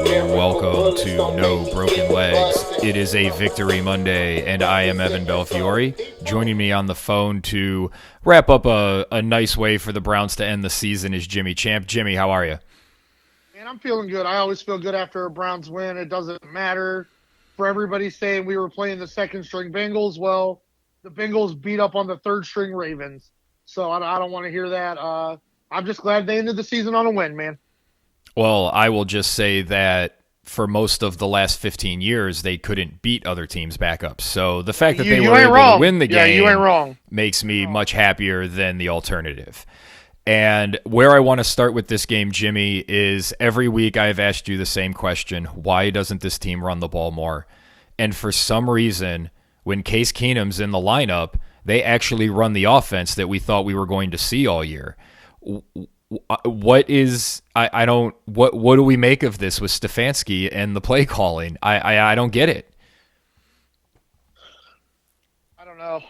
Welcome to No Broken Legs. It is a Victory Monday, and I am Evan Belfiore. Joining me on the phone to wrap up a nice way for the Browns to end the season is Jimmy Champ. Jimmy, how are you? Man, I'm feeling good. I always feel good after a Browns win. It doesn't matter for everybody saying we were playing the second-string Bengals. Well, the Bengals beat up on the third-string Ravens. So I don't want to hear that. I'm just glad they ended the season on a win, man. Well, I will just say that for most of the last 15 years, they couldn't beat other teams' backups. So the fact that they were able to win the game makes me much happier than the alternative. And where I want to start with this game, Jimmy, is every week I've asked you the same question. Why doesn't this team run the ball more? And for some reason, when Case Keenum's in the lineup, they actually run the offense that we thought we were going to see all year. What do we make of this with Stefanski and the play calling? I don't get it. I don't know.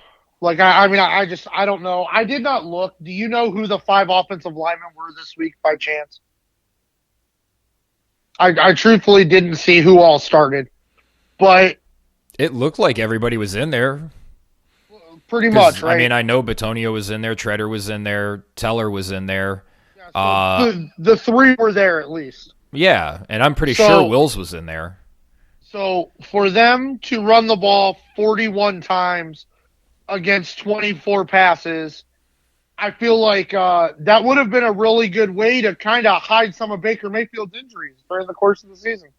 I don't know. I did not look. Do you know who the 5 offensive linemen were this week by chance? I truthfully didn't see who all started, but it looked like everybody was in there. Pretty much, right? I mean, I know Bitonio was in there, Treader was in there, Teller was in there. Yeah, so the 3 were there at least. Yeah, and I'm pretty sure Wills was in there. So for them to run the ball 41 times against 24 passes, I feel like that would have been a really good way to kind of hide some of Baker Mayfield's injuries during the course of the season.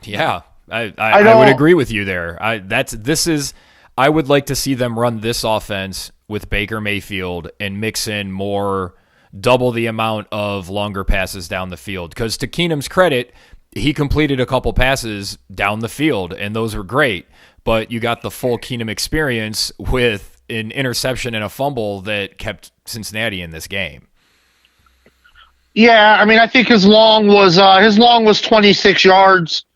Yeah, I would agree with you there. I would like to see them run this offense with Baker Mayfield and mix in more, double the amount of longer passes down the field. Because to Keenum's credit, he completed a couple passes down the field, and those were great. But you got the full Keenum experience with an interception and a fumble that kept Cincinnati in this game. Yeah, I mean, I think his long was 26 yards.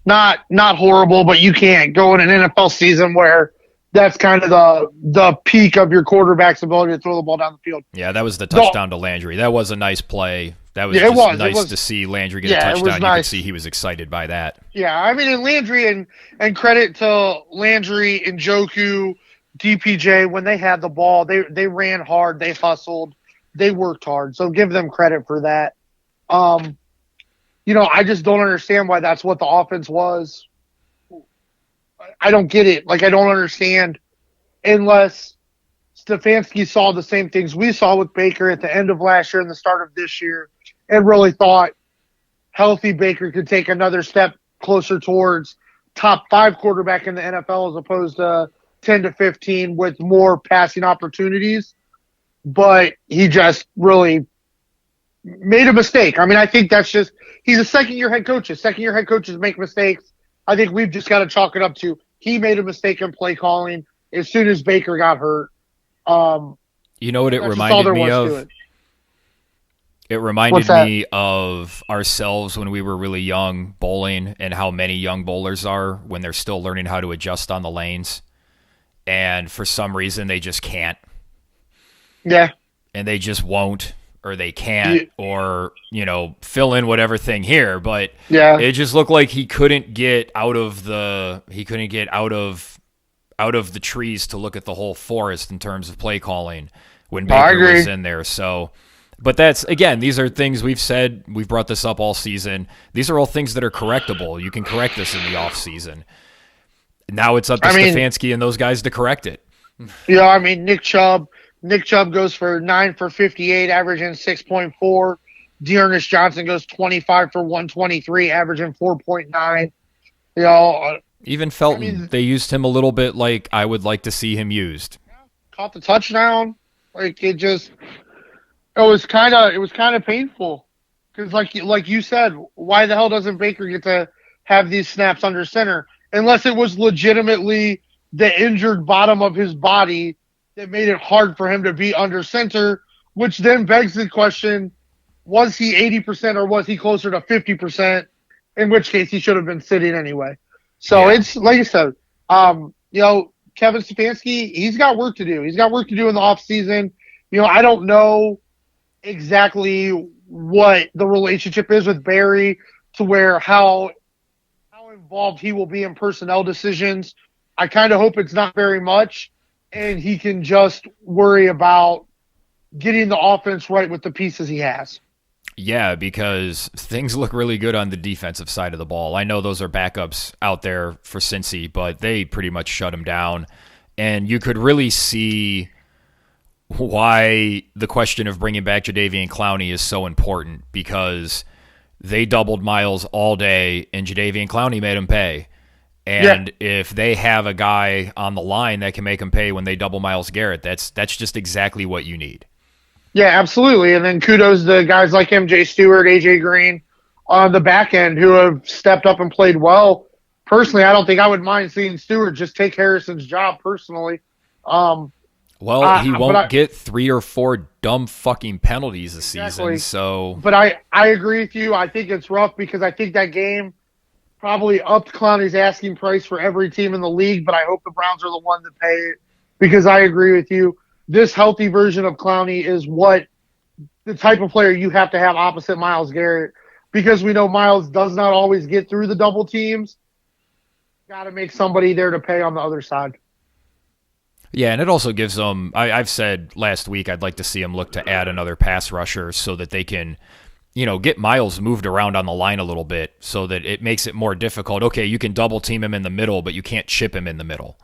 Not horrible, but you can't go in an NFL season where that's kind of the peak of your quarterback's ability to throw the ball down the field. Yeah, that was the touchdown to Landry. That was a nice play. That was nice to see Landry get a touchdown. You could see he was excited by that. Yeah, I mean, and Landry and credit to Landry and Njoku, DPJ, when they had the ball, they ran hard, they hustled, they worked hard. So give them credit for that. I just don't understand why that's what the offense was. I don't get it. I don't understand unless Stefanski saw the same things we saw with Baker at the end of last year and the start of this year and really thought healthy Baker could take another step closer towards top 5 quarterback in the NFL as opposed to 10 to 15 with more passing opportunities. But he just really made a mistake. I mean, I think that's just – he's a second-year head coach. Second-year head coaches make mistakes. I think we've just got to chalk it up to he made a mistake in play calling as soon as Baker got hurt. You know what it reminded me of? It reminded me of ourselves when we were really young bowling and how many young bowlers are when they're still learning how to adjust on the lanes. And for some reason, they just can't. Yeah. And they just won't. Or they can't, or fill in whatever thing here. But it just looked like he couldn't get out of the trees to look at the whole forest in terms of play calling when Baker was in there. So, but these are things we've said. We've brought this up all season. These are all things that are correctable. You can correct this in the off season. Now it's up to Stefanski and those guys to correct it. Yeah, I mean Nick Chubb goes for 9 for 58, averaging 6.4. Dearness Johnson goes 25 for 123, averaging 4.9. Even Felton, they used him a little bit like I would like to see him used. Caught the touchdown. It was kind of painful because like you said, why the hell doesn't Baker get to have these snaps under center unless it was legitimately the injured bottom of his body that made it hard for him to be under center, which then begs the question, was he 80% or was he closer to 50%, in which case he should have been sitting anyway. So It's like I said, Kevin Stefanski, he's got work to do. He's got work to do in the offseason. I don't know exactly what the relationship is with Barry, to where how involved he will be in personnel decisions. I kind of hope it's not very much, and he can just worry about getting the offense right with the pieces he has. Yeah, because things look really good on the defensive side of the ball. I know those are backups out there for Cincy, but they pretty much shut him down. And you could really see why the question of bringing back Jadeveon Clowney is so important, because they doubled Miles all day, and Jadeveon Clowney made him pay. And if they have a guy on the line that can make him pay when they double Myles Garrett, that's just exactly what you need. Yeah, absolutely. And then kudos to guys like MJ Stewart, AJ Green on the back end who have stepped up and played well. Personally, I don't think I would mind seeing Stewart just take Harrison's job personally. Well, he won't get 3 or 4 dumb fucking penalties this season. So, but I agree with you. I think it's rough because I think that game probably upped Clowney's asking price for every team in the league, but I hope the Browns are the one that pay it, because I agree with you. This healthy version of Clowney is what the type of player you have to have opposite Myles Garrett, because we know Myles does not always get through the double teams. Got to make somebody there to pay on the other side. Yeah, and it also gives them, I've said last week I'd like to see them look to add another pass rusher so that they can, get Myles moved around on the line a little bit so that it makes it more difficult. Okay, you can double team him in the middle, but you can't chip him in the middle.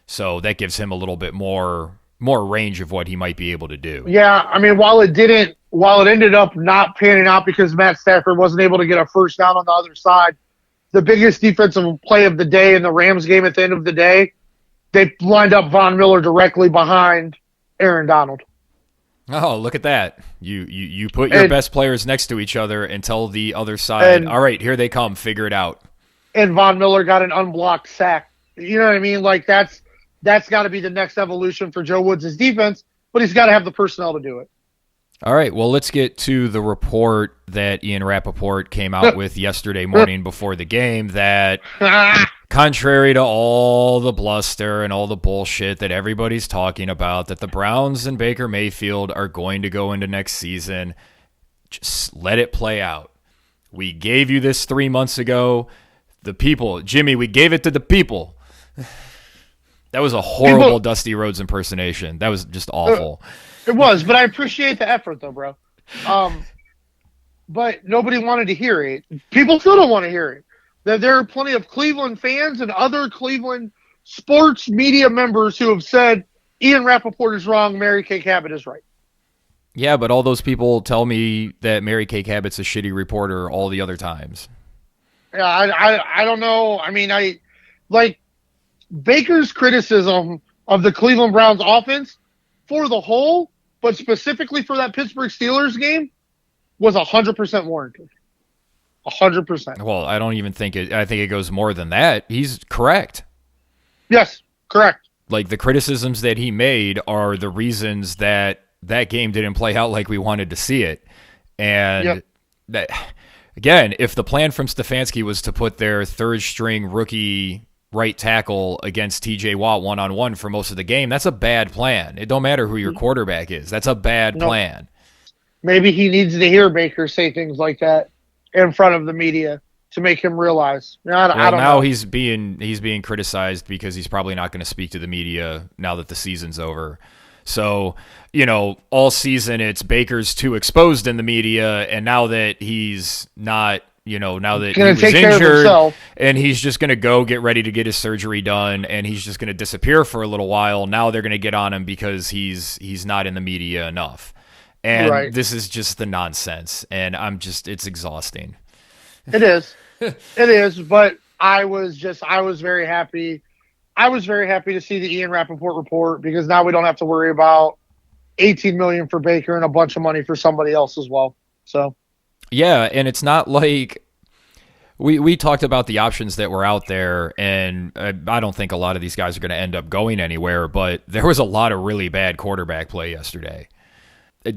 So that gives him a little bit more range of what he might be able to do. Yeah, I mean, while it ended up not panning out because Matt Stafford wasn't able to get a first down on the other side, the biggest defensive play of the day in the Rams game at the end of the day, they lined up Von Miller directly behind Aaron Donald. Oh, look at that. You put your best players next to each other and tell the other side, all right, here they come, figure it out. And Von Miller got an unblocked sack. You know what I mean? Like, that's got to be the next evolution for Joe Woods' defense, but he's got to have the personnel to do it. All right, well, let's get to the report that Ian Rappaport came out with yesterday morning before the game that, contrary to all the bluster and all the bullshit that everybody's talking about, that the Browns and Baker Mayfield are going to go into next season, just let it play out. We gave you this 3 months ago. The people, Jimmy, we gave it to the people. That was a horrible Dusty Rhodes impersonation. That was just awful. It was, but I appreciate the effort, though, bro. But nobody wanted to hear it. People still don't want to hear it. There are plenty of Cleveland fans and other Cleveland sports media members who have said Ian Rappaport is wrong, Mary Kay Cabot is right. Yeah, but all those people tell me that Mary Kay Cabot's a shitty reporter all the other times. Yeah, I don't know. I mean, Baker's criticism of the Cleveland Browns offense for the whole, but specifically for that Pittsburgh Steelers game, was 100% warranted. 100%. Well, I don't even think it. I think it goes more than that. He's correct. Yes, correct. Like, the criticisms that he made are the reasons that game didn't play out like we wanted to see it. And that, again, if the plan from Stefanski was to put their third-string rookie right tackle against TJ Watt one-on-one for most of the game, that's a bad plan. It don't matter who your quarterback is. That's a bad plan. Maybe he needs to hear Baker say things like that in front of the media to make him realize. I don't know. He's being criticized because he's probably not going to speak to the media now that the season's over. So, all season it's Baker's too exposed in the media, and now that he's not, now that he was injured, and he's just going to go get ready to get his surgery done, and he's just going to disappear for a little while, now they're going to get on him because he's not in the media enough. And This is just the nonsense, and it's exhausting. It is. It is, but I was very happy. I was very happy to see the Ian Rappaport report, because now we don't have to worry about $18 million for Baker and a bunch of money for somebody else as well. So, yeah, and it's not like we talked about the options that were out there, and I don't think a lot of these guys are going to end up going anywhere, but there was a lot of really bad quarterback play yesterday.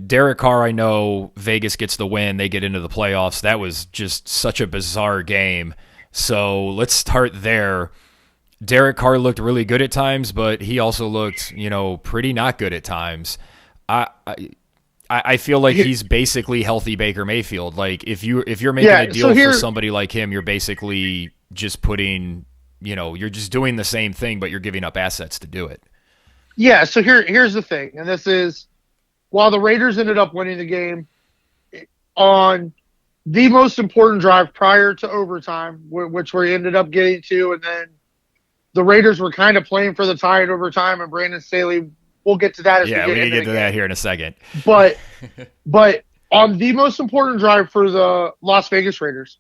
Derek Carr, I know Vegas gets the win. They get into the playoffs. That was just such a bizarre game. So let's start there. Derek Carr looked really good at times, but he also looked, pretty not good at times. I feel like he's basically healthy Baker Mayfield. Like if you're making a deal for somebody like him, you're basically just putting, you're just doing the same thing, but you're giving up assets to do it. Yeah. So here's the thing, and this is, while the Raiders ended up winning the game on the most important drive prior to overtime, which we ended up getting to, and then the Raiders were kind of playing for the tie in overtime, and Brandon Staley. We'll get to that. We can get to that here in a second. But on the most important drive for the Las Vegas Raiders,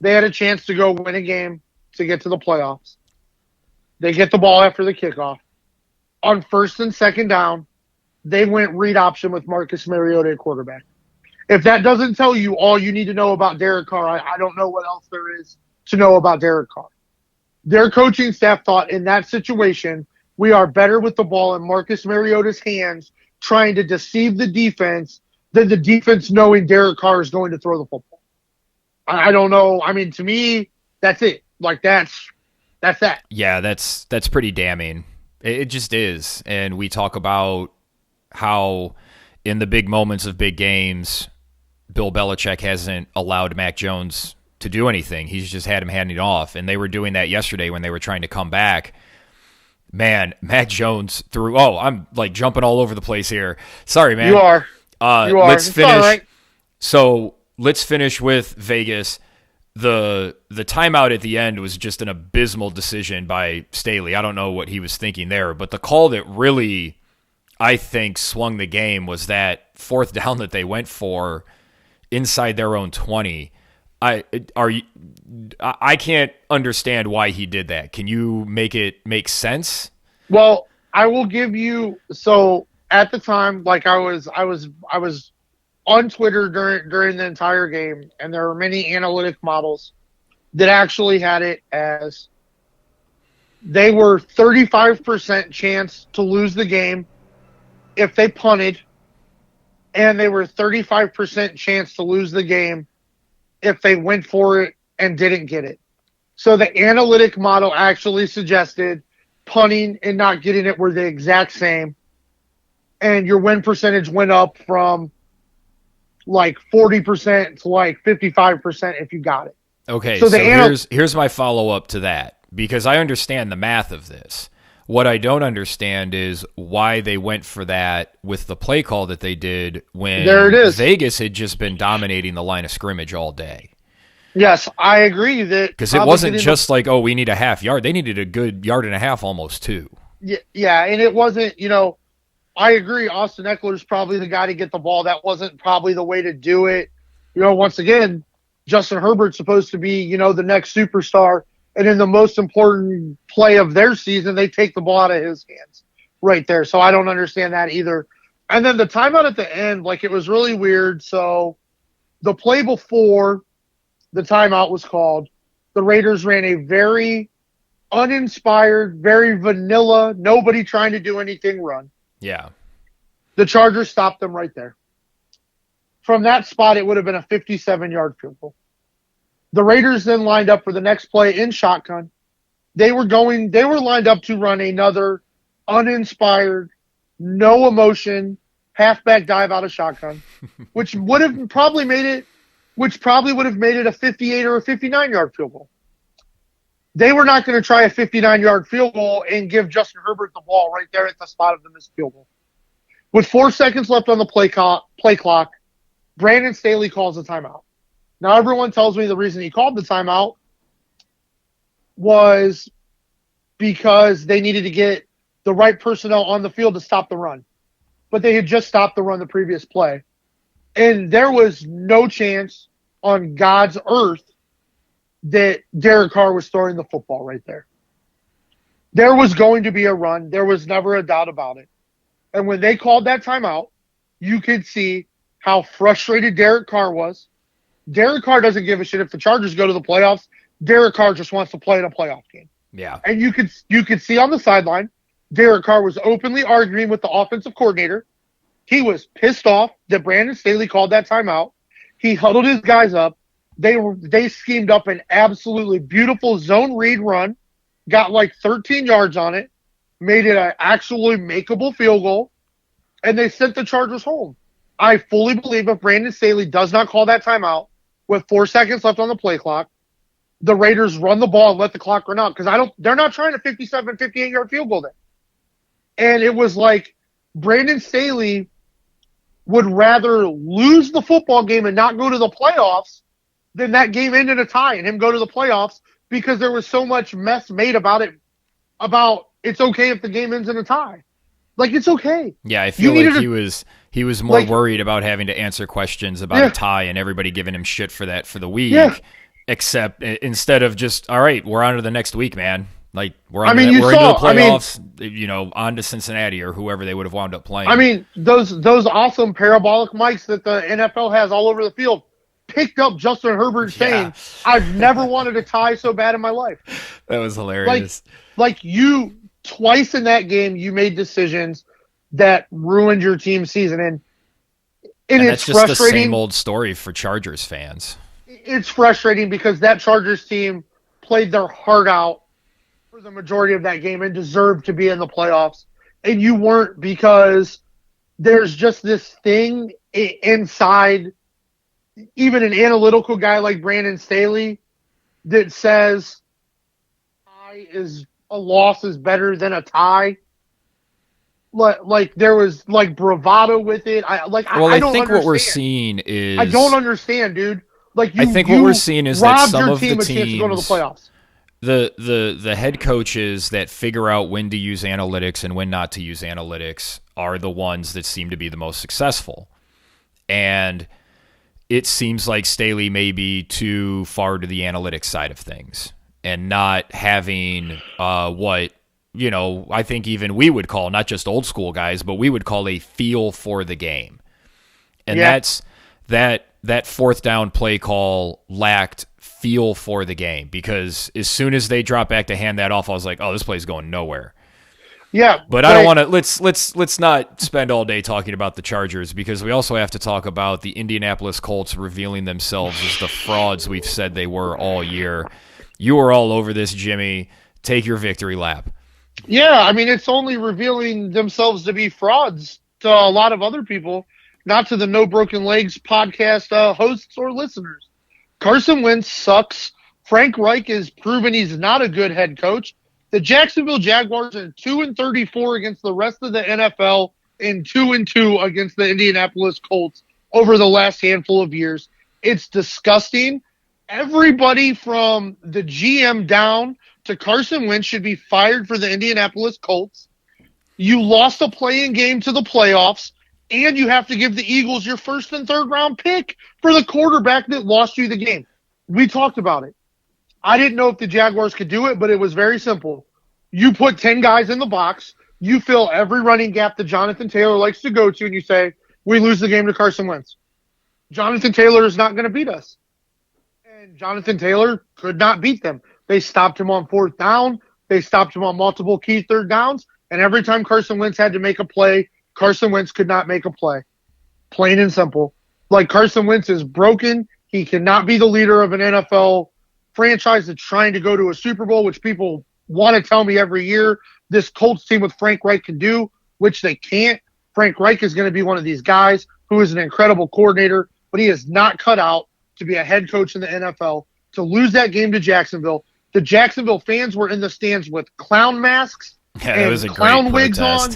they had a chance to go win a game to get to the playoffs. They get the ball after the kickoff. On first and second down, they went read option with Marcus Mariota at quarterback. If that doesn't tell you all you need to know about Derek Carr, I don't know what else there is to know about Derek Carr. Their coaching staff thought in that situation, we are better with the ball in Marcus Mariota's hands trying to deceive the defense than the defense knowing Derek Carr is going to throw the football. I don't know. I mean, to me, that's it. Like, that's that. Yeah, that's pretty damning. It just is. And we talk about how in the big moments of big games, Bill Belichick hasn't allowed Mac Jones to do anything. He's just had him handing off. And they were doing that yesterday when they were trying to come back. Man, Matt Jones threw. Oh, I'm like jumping all over the place here. Sorry, man. You are. Let's finish. All right. So let's finish with Vegas. The timeout at the end was just an abysmal decision by Staley. I don't know what he was thinking there, but the call that really, I think, swung the game was that fourth down that they went for inside their own 20. I can't understand why he did that. Can you make it make sense? Well, I will give you. So at the time, like I was on Twitter during the entire game, and there were many analytic models that actually had it as they were 35% chance to lose the game if they punted, and they were 35% chance to lose the game if they went for it and didn't get it. So the analytic model actually suggested punting and not getting it were the exact same. And your win percentage went up from like 40% to like 55% if you got it. Okay, so here's my follow-up to that, because I understand the math of this. What I don't understand is why they went for that with the play call that they did when Vegas had just been dominating the line of scrimmage all day. Yes, I agree that because it wasn't just like, oh, we need a half yard. They needed a good yard and a half almost too. Yeah, and it wasn't, I agree. Austin Eckler's probably the guy to get the ball. That wasn't probably the way to do it. Once again, Justin Herbert's supposed to be, the next superstar. And in the most important play of their season, they take the ball out of his hands right there. So I don't understand that either. And then the timeout at the end, it was really weird. So the play before the timeout was called, the Raiders ran a very uninspired, very vanilla, nobody trying to do anything run. Yeah. The Chargers stopped them right there. From that spot, it would have been a 57-yard field goal. The Raiders then lined up for the next play in shotgun. They were lined up to run another uninspired, no emotion, halfback dive out of shotgun, which would have probably made it a 58 or a 59-yard field goal. They were not going to try a 59-yard field goal and give Justin Herbert the ball right there at the spot of the missed field goal. With 4 seconds left on the play clock, Brandon Staley calls a timeout. Now, everyone tells me the reason he called the timeout was because they needed to get the right personnel on the field to stop the run. But they had just stopped the run the previous play. And there was no chance on God's earth that Derek Carr was throwing the football right there. There was going to be a run. There was never a doubt about it. And when they called that timeout, you could see how frustrated Derek Carr was. Derek Carr doesn't give a shit if the Chargers go to the playoffs. Derek Carr just wants to play in a playoff game. Yeah. And you could see on the sideline, Derek Carr was openly arguing with the offensive coordinator. He was pissed off that Brandon Staley called that timeout. He huddled his guys up. They schemed up an absolutely beautiful zone read run, got like 13 yards on it, made it an actually makeable field goal, and they sent the Chargers home. I fully believe if Brandon Staley does not call that timeout with 4 seconds left on the play clock, the Raiders run the ball and let the clock run out because they're not trying a 57, 58-yard field goal there. And it was like Brandon Staley would rather lose the football game and not go to the playoffs than that game end in a tie and him go to the playoffs because there was so much mess made about it, about it's okay if the game ends in a tie. Like, it's okay. Yeah, I feel like he was more worried about having to answer questions about a tie and everybody giving him shit for that for the week. Yeah. Except instead of just, all right, we're on to the next week, man. Like, we're into the playoffs, on to Cincinnati or whoever they would have wound up playing. I mean, those awesome parabolic mics that the NFL has all over the field picked up Justin Herbert saying, I've never wanted a tie so bad in my life. That was hilarious. Like you, twice in that game, you made decisions that ruined your team's season. And it's just the same old story for Chargers fans. It's frustrating because that Chargers team played their heart out for the majority of that game and deserved to be in the playoffs. And you weren't because there's just this thing inside even an analytical guy like Brandon Staley that says a loss is better than a tie. Like there was like bravado with it. I don't think what we're seeing is I don't understand, dude. Like I think what we're seeing is that some of the teams to go to the playoffs. The head coaches that figure out when to use analytics and when not to use analytics are the ones that seem to be the most successful. And it seems like Staley may be too far to the analytics side of things and not having I think even we would call, not just old school guys, but we would call a feel for the game. And that's that fourth down play call lacked feel for the game because as soon as they dropped back to hand that off, I was like, oh, this play's going nowhere. Yeah. But I don't want to let's not spend all day talking about the Chargers because we also have to talk about the Indianapolis Colts revealing themselves as the frauds we've said they were all year. You were all over this, Jimmy. Take your victory lap. Yeah, I mean, it's only revealing themselves to be frauds to a lot of other people, not to the No Broken Legs podcast hosts or listeners. Carson Wentz sucks. Frank Reich has proven he's not a good head coach. The Jacksonville Jaguars are 2-34 against the rest of the NFL and 2-2 against the Indianapolis Colts over the last handful of years. It's disgusting. Everybody from the GM down to Carson Wentz should be fired for the Indianapolis Colts. You lost a play-in game to the playoffs, and you have to give the Eagles your first and third round pick for the quarterback that lost you the game. We talked about it. I didn't know if the Jaguars could do it, but it was very simple. You put 10 guys in the box, you fill every running gap that Jonathan Taylor likes to go to, and you say, we lose the game to Carson Wentz. Jonathan Taylor is not going to beat us. And Jonathan Taylor could not beat them. They stopped him on fourth down. They stopped him on multiple key third downs. And every time Carson Wentz had to make a play, Carson Wentz could not make a play. Plain and simple. Like, Carson Wentz is broken. He cannot be the leader of an NFL franchise that's trying to go to a Super Bowl, which people want to tell me every year this Colts team with Frank Reich can do, which they can't. Frank Reich is going to be one of these guys who is an incredible coordinator, but he is not cut out to be a head coach in the NFL. To lose that game to Jacksonville, the Jacksonville fans were in the stands with clown masks and clown wigs on.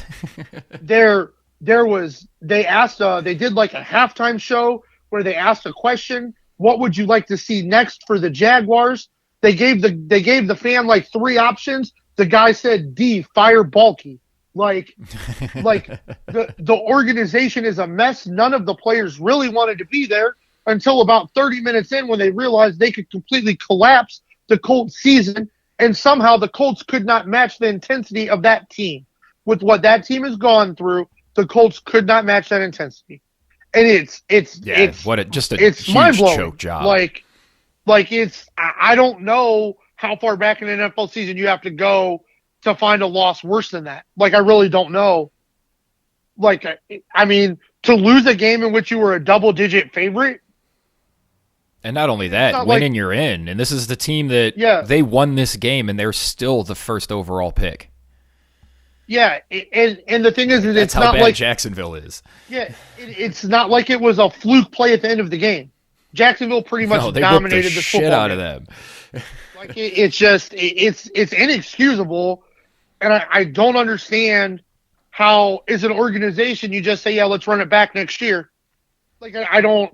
They did like a halftime show where they asked a question. What would you like to see next for the Jaguars? They gave the fan like three options. The guy said D, fire Balky. Like the organization is a mess. None of the players really wanted to be there until about 30 minutes in when they realized they could completely collapse the Colts season, and somehow the Colts could not match the intensity of that team. With what that team has gone through, the Colts could not match that intensity. And it's huge choke job. Like I don't know how far back in an NFL season you have to go to find a loss worse than that. Like, I really don't know. Like, I mean, to lose a game in which you were a double-digit favorite. And not only that, winning you're in. And this is the team that they won this game, and they're still the first overall pick. Yeah, and the thing is it's how not bad like Jacksonville is. Yeah, it's not like it was a fluke play at the end of the game. Jacksonville pretty much dominated the shit football out game. of them. Like it's inexcusable, and I don't understand how, as an organization, you just say, yeah, let's run it back next year. Like I don't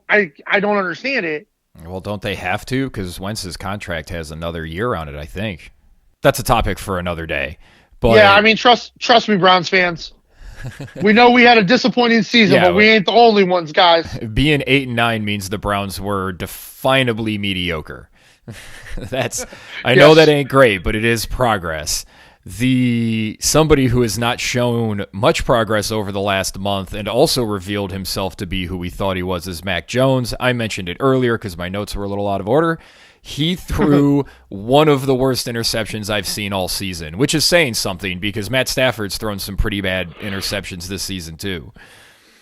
understand it. Well, don't they have to? Because Wentz's contract has another year on it, I think. That's a topic for another day. But yeah, I mean, trust me, Browns fans. We know we had a disappointing season, but we ain't the only ones, guys. Being 8-9 means the Browns were definably mediocre. I know that ain't great, but it is progress. Somebody who has not shown much progress over the last month and also revealed himself to be who we thought he was is Mac Jones. I mentioned it earlier because my notes were a little out of order. He threw one of the worst interceptions I've seen all season, which is saying something because Matt Stafford's thrown some pretty bad interceptions this season too.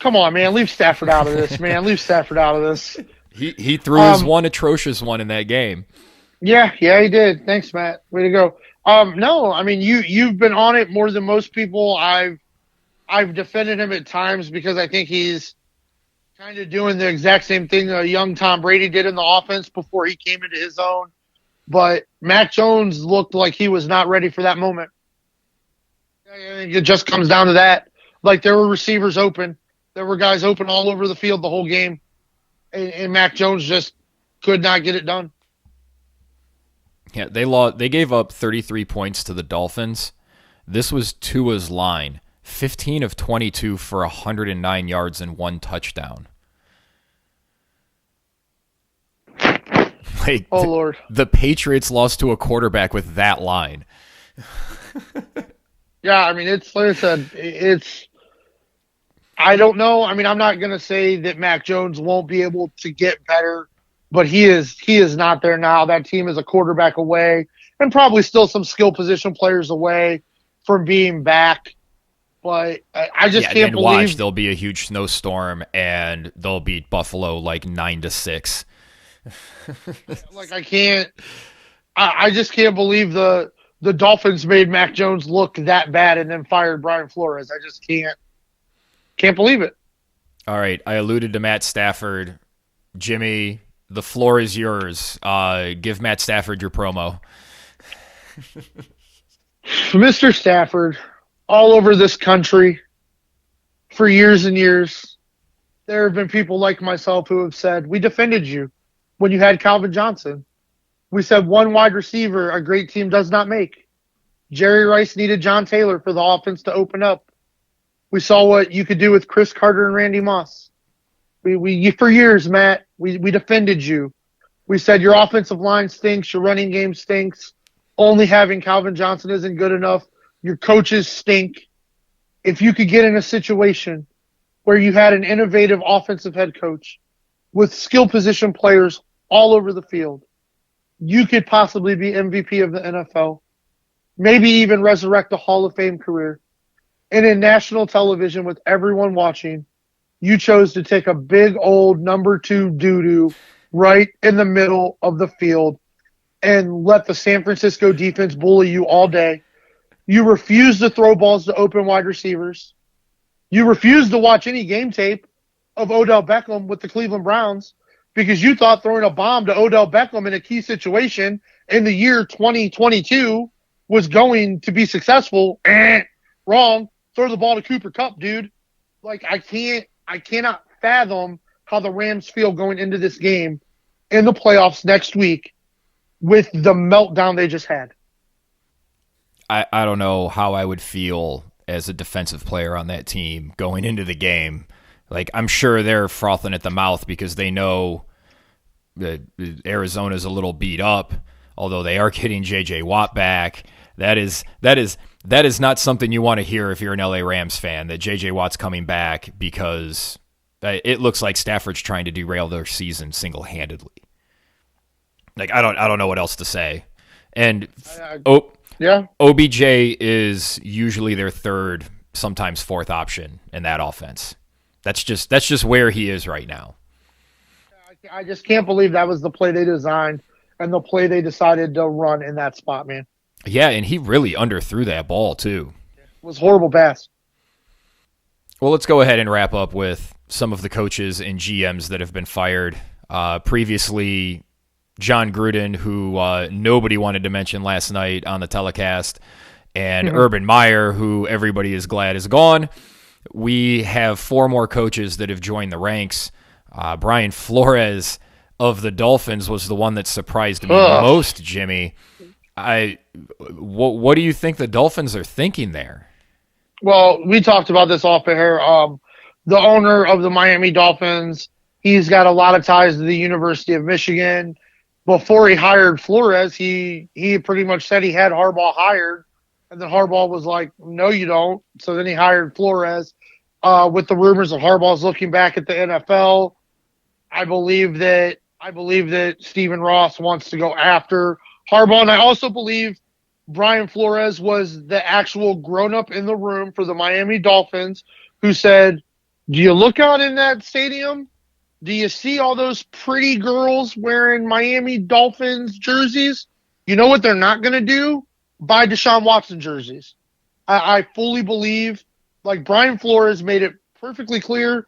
Come on, man. Leave Stafford out of this, man. Leave Stafford out of this. He threw his one atrocious one in that game. Yeah, he did. Thanks, Matt. Way to go. No, I mean you've been on it more than most people. I've defended him at times because I think he's kind of doing the exact same thing a young Tom Brady did in the offense before he came into his own. But Mac Jones looked like he was not ready for that moment. It just comes down to that. Like, there were receivers open. There were guys open all over the field the whole game. And Mac Jones just could not get it done. Yeah, they gave up 33 points to the Dolphins. This was Tua's line. 15 of 22 for 109 yards and 1 touchdown. Like, oh, Lord. The Patriots lost to a quarterback with that line. Yeah, I mean, it's like I said, I don't know. I mean, I'm not going to say that Mac Jones won't be able to get better, but he is not there now. That team is a quarterback away and probably still some skill position players away from being back. But I just can't believe. Watch, there'll be a huge snowstorm and they'll beat Buffalo like 9-6. Like I just can't believe the Dolphins made Mac Jones look that bad and then fired Brian Flores. I just can't believe it. All right, I alluded to Matt Stafford. Jimmy, the floor is yours. Give Matt Stafford your promo. Mr. Stafford, all over this country for years and years, there have been people like myself who have said, we defended you when you had Calvin Johnson. We said one wide receiver a great team does not make. Jerry Rice needed John Taylor for the offense to open up. We saw what you could do with Chris Carter and Randy Moss. We for years, Matt, we defended you. We said your offensive line stinks, your running game stinks. Only having Calvin Johnson isn't good enough. Your coaches stink. If you could get in a situation where you had an innovative offensive head coach with skill position players all over the field, you could possibly be MVP of the NFL, maybe even resurrect a Hall of Fame career. And in national television with everyone watching, you chose to take a big old number 2 doo-doo right in the middle of the field and let the San Francisco defense bully you all day. You refused to throw balls to open wide receivers. You refused to watch any game tape of Odell Beckham with the Cleveland Browns because you thought throwing a bomb to Odell Beckham in a key situation in the year 2022 was going to be successful. Wrong. Throw the ball to Cooper Kupp, dude. Like, I cannot fathom how the Rams feel going into this game in the playoffs next week with the meltdown they just had. I don't know how I would feel as a defensive player on that team going into the game. Like, I'm sure they're frothing at the mouth because they know that Arizona's a little beat up, although they are getting J.J. Watt back. That is not something you want to hear if you're an LA Rams fan, that J.J. Watt's coming back, because it looks like Stafford's trying to derail their season single-handedly. Like, I don't know what else to say. And OBJ is usually their third, sometimes fourth option in that offense. That's just where he is right now. I just can't believe that was the play they designed and the play they decided to run in that spot, man. Yeah, and he really underthrew that ball too. was horrible pass. Well, let's go ahead and wrap up with some of the coaches and GMs that have been fired. Previously, John Gruden, who nobody wanted to mention last night on the telecast, and Urban Meyer, who everybody is glad is gone. We have 4 more coaches that have joined the ranks. Brian Flores of the Dolphins was the one that surprised me most, Jimmy. What do you think the Dolphins are thinking there? Well, we talked about this off air. The owner of the Miami Dolphins, he's got a lot of ties to the University of Michigan. Before he hired Flores, he pretty much said he had Harbaugh hired, and then Harbaugh was like, "No, you don't." So then he hired Flores. With the rumors of Harbaugh's looking back at the NFL, I believe that Stephen Ross wants to go after Harbaugh, and I also believe Brian Flores was the actual grown-up in the room for the Miami Dolphins who said, "Do you look out in that stadium? Do you see all those pretty girls wearing Miami Dolphins jerseys? You know what they're not going to do? Buy Deshaun Watson jerseys." I fully believe, like Brian Flores made it perfectly clear,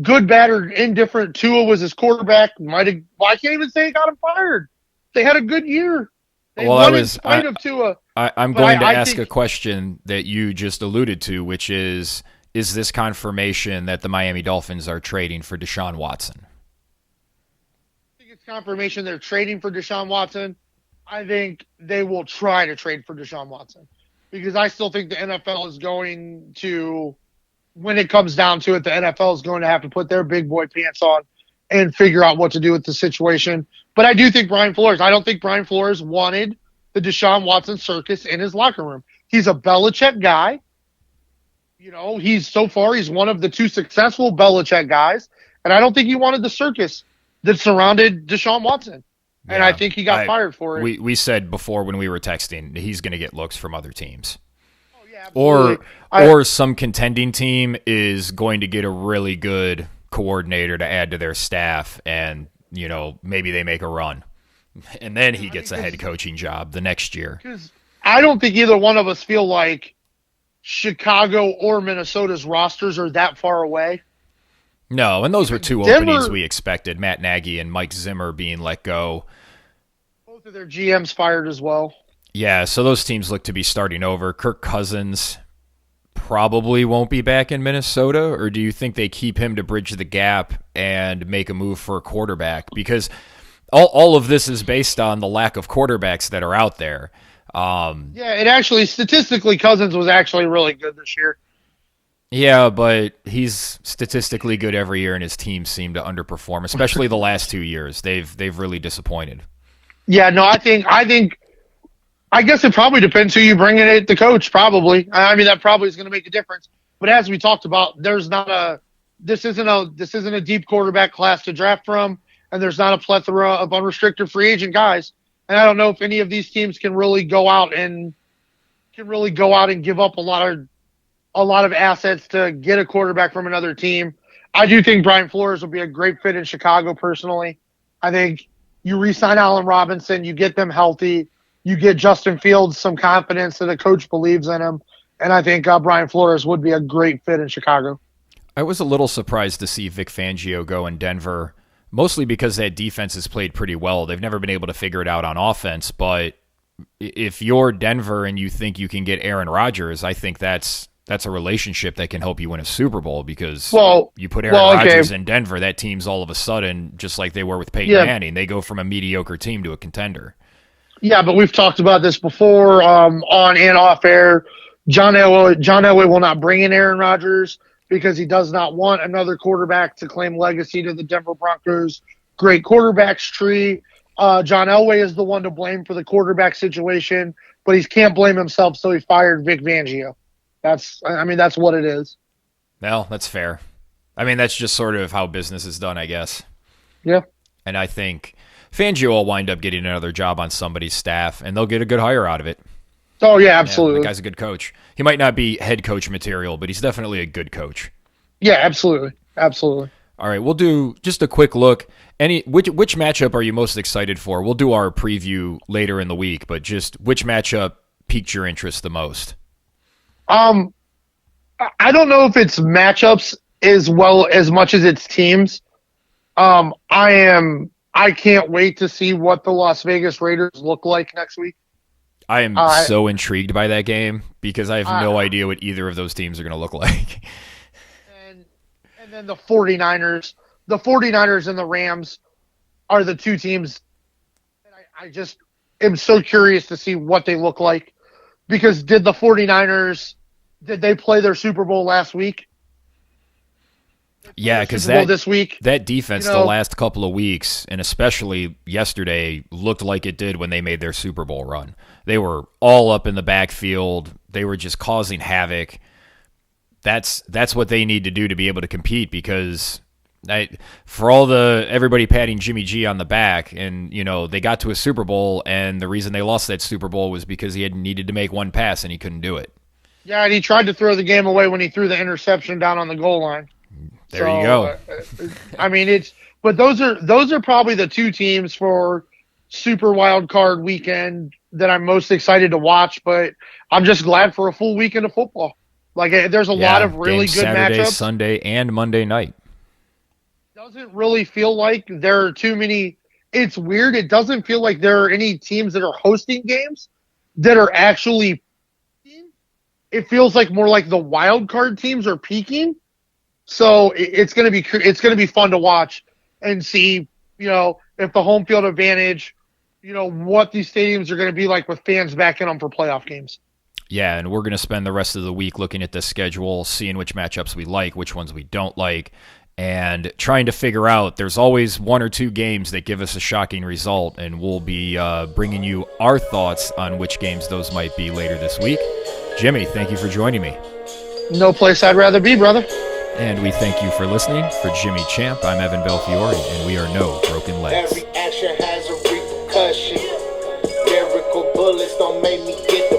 good, bad, or indifferent, Tua was his quarterback. I can't even say he got him fired. They had a good year. I'm going to ask a question that you just alluded to, which is this confirmation that the Miami Dolphins are trading for Deshaun Watson? I think it's confirmation they're trading for Deshaun Watson. I think they will try to trade for Deshaun Watson because I still think the NFL is going to, when it comes down to it, the NFL is going to have to put their big boy pants on and figure out what to do with the situation. But I do think I don't think Brian Flores wanted the Deshaun Watson circus in his locker room. He's a Belichick guy. You know, he's one of the 2 successful Belichick guys. And I don't think he wanted the circus that surrounded Deshaun Watson. And yeah, I think he got fired for it. We said before when we were texting, he's going to get looks from other teams. Oh, yeah, absolutely. Or some contending team is going to get a really good coordinator to add to their staff, and you know, maybe they make a run, and then he gets a head coaching job the next year. Because I don't think either one of us feel like Chicago or Minnesota's rosters are that far away. No, and those were 2 openings we expected. Matt Nagy and Mike Zimmer being let go. Both of their GMs fired as well. Yeah, so those teams look to be starting over. Kirk Cousins probably won't be back in Minnesota, or do you think they keep him to bridge the gap and make a move for a quarterback? Because all of this is based on the lack of quarterbacks that are out there. It actually, statistically, Cousins was actually really good this year. Yeah, but he's statistically good every year, and his teams seem to underperform, especially the last 2 years. They've really disappointed. Yeah, no, I guess it probably depends who you bring in at the coach, probably. I mean, that probably is going to make a difference. But as we talked about, this isn't a deep quarterback class to draft from, and there's not a plethora of unrestricted free agent guys. And I don't know if any of these teams can really go out and give up a lot of assets to get a quarterback from another team. I do think Brian Flores will be a great fit in Chicago personally. I think you re-sign Allen Robinson, you get them healthy, you get Justin Fields some confidence that the coach believes in him, and I think Brian Flores would be a great fit in Chicago. I was a little surprised to see Vic Fangio go in Denver, mostly because that defense has played pretty well. They've never been able to figure it out on offense, but if you're Denver and you think you can get Aaron Rodgers, I think that's a relationship that can help you win a Super Bowl, because you put Aaron Rodgers in Denver, that team's all of a sudden, just like they were with Peyton Manning, they go from a mediocre team to a contender. Yeah, but we've talked about this before on and off air. John Elway will not bring in Aaron Rodgers because he does not want another quarterback to claim legacy to the Denver Broncos' great quarterbacks tree. John Elway is the one to blame for the quarterback situation, but he can't blame himself, so he fired Vic Fangio. That's what it is. Well, that's fair. I mean, that's just sort of how business is done, I guess. Yeah. And I think Fangio will wind up getting another job on somebody's staff, and they'll get a good hire out of it. Oh, yeah, absolutely. Yeah, the guy's a good coach. He might not be head coach material, but he's definitely a good coach. Yeah, absolutely. Absolutely. All right, we'll do just a quick look. Which matchup are you most excited for? We'll do our preview later in the week, but just which matchup piqued your interest the most? I don't know if it's matchups as much as it's teams. I can't wait to see what the Las Vegas Raiders look like next week. I am so intrigued by that game because I have no idea what either of those teams are going to look like. And then the 49ers. The 49ers and the Rams are the two teams that I just am so curious to see what they look like. Because did the 49ers, did they play their Super Bowl last week? Yeah, because this week, that defense the last couple of weeks, and especially yesterday, looked like it did when they made their Super Bowl run. They were all up in the backfield. They were just causing havoc. That's what they need to do to be able to compete because for all everybody patting Jimmy G on the back, and they got to a Super Bowl, and the reason they lost that Super Bowl was because he had needed to make one pass and he couldn't do it. Yeah, and he tried to throw the game away when he threw the interception down on the goal line. There you go. I mean, but those are probably the two teams for Super Wild Card weekend that I'm most excited to watch. But I'm just glad for a full weekend of football. Like, there's a lot of really good Saturday, matchups. Sunday, and Monday night. Doesn't really feel like there are too many. It's weird. It doesn't feel like there are any teams that are hosting games that are actually. It feels like more like the wild card teams are peaking. So it's going to be fun to watch and see, if the home field advantage, what these stadiums are going to be like with fans back in them for playoff games. Yeah, and we're going to spend the rest of the week looking at the schedule, seeing which matchups we like, which ones we don't like, and trying to figure out. There's always one or two games that give us a shocking result, and we'll be bringing you our thoughts on which games those might be later this week. Jimmy, thank you for joining me. No place I'd rather be, brother. And we thank you for listening. For Jimmy Champ, I'm Evan Belfiore, and we are No Broken Legs. Every action has a repercussion. Lyrical bullets don't make me get